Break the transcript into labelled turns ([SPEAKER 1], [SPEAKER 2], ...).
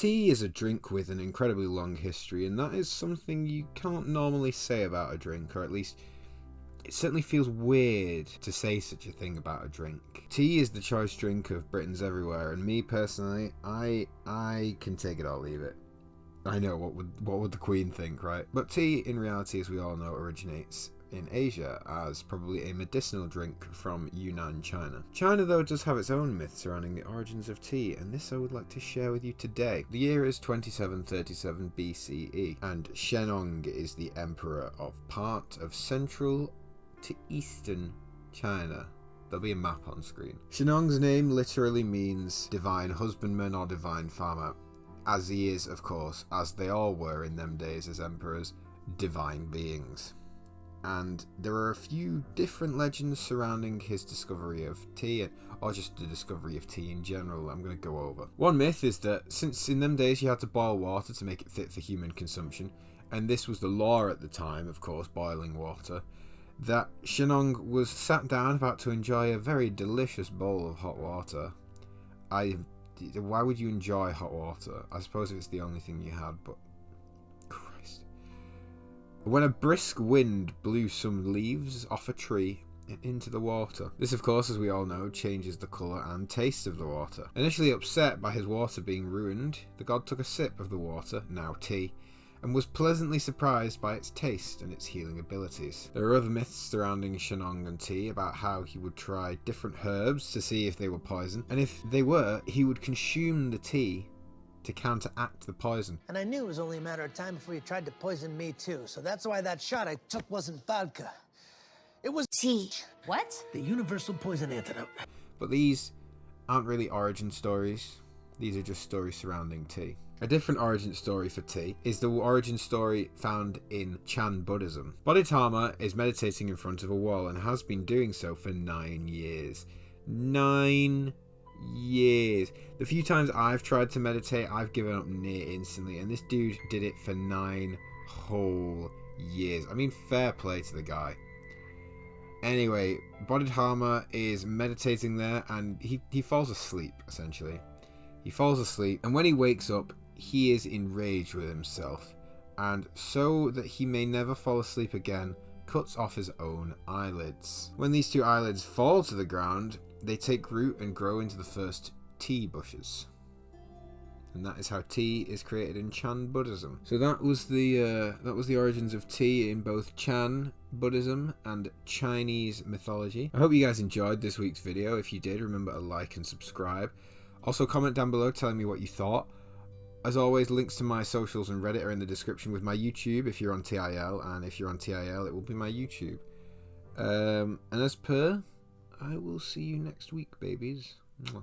[SPEAKER 1] Tea is a drink with an incredibly long history, and that is something you can't normally say about a drink, or at least it certainly feels weird to say such a thing about a drink. Tea is the choice drink of Britons everywhere, and me personally, I can take it or leave it. I know, what would the Queen think, right? But tea, in reality, as we all know, originates in Asia as probably a medicinal drink from Yunnan, China. China, though, does have its own myth surrounding the origins of tea, and this I would like to share with you today. The year is 2737 BCE, and Shennong is the emperor of part of central to eastern China. There'll be a map on screen. Shennong's name literally means divine husbandman or divine farmer, as he is, of course, as they all were in them days as emperors, divine beings. And there are a few different legends surrounding his discovery of tea, or just the discovery of tea in general, I'm going to go over. One myth is that since in them days you had to boil water to make it fit for human consumption, and this was the law at the time, of course, boiling water, that Shennong was sat down about to enjoy a very delicious bowl of hot water. Why would you enjoy hot water? I suppose if it's the only thing you had, but Christ. When a brisk wind blew some leaves off a tree and into the water. This, of course, as we all know, changes the colour and taste of the water. Initially upset by his water being ruined, the god took a sip of the water, now tea, and was pleasantly surprised by its taste and its healing abilities. There are other myths surrounding Shennong and tea about how he would try different herbs to see if they were poison, and if they were, he would consume the tea to counteract the poison.
[SPEAKER 2] And I knew it was only a matter of time before you tried to poison me too, so that's why that shot I took wasn't vodka. It was
[SPEAKER 3] tea. What?
[SPEAKER 2] The universal poison antidote.
[SPEAKER 1] But these aren't really origin stories. These are just stories surrounding tea. A different origin story for tea is the origin story found in Chan Buddhism. Bodhidharma is meditating in front of a wall and has been doing so for 9 years. 9 years. The few times I've tried to meditate, I've given up near instantly, and this dude did it for 9 whole years. I mean, fair play to the guy. Anyway, Bodhidharma is meditating there, and he falls asleep, essentially. He falls asleep, and when he wakes up, he is enraged with himself, and so that he may never fall asleep again, cuts off his own eyelids. When these 2 eyelids fall to the ground, they take root and grow into the first tea bushes. And that is how tea is created in Chan Buddhism. So that was the origins of tea in both Chan Buddhism and Chinese mythology. I hope you guys enjoyed this week's video. If you did, remember to like and subscribe. Also, comment down below telling me what you thought. As always, links to my socials and Reddit are in the description, with my YouTube if you're on TIL, and if you're on TIL, it will be my YouTube. And as per, I will see you next week, babies. Mwah.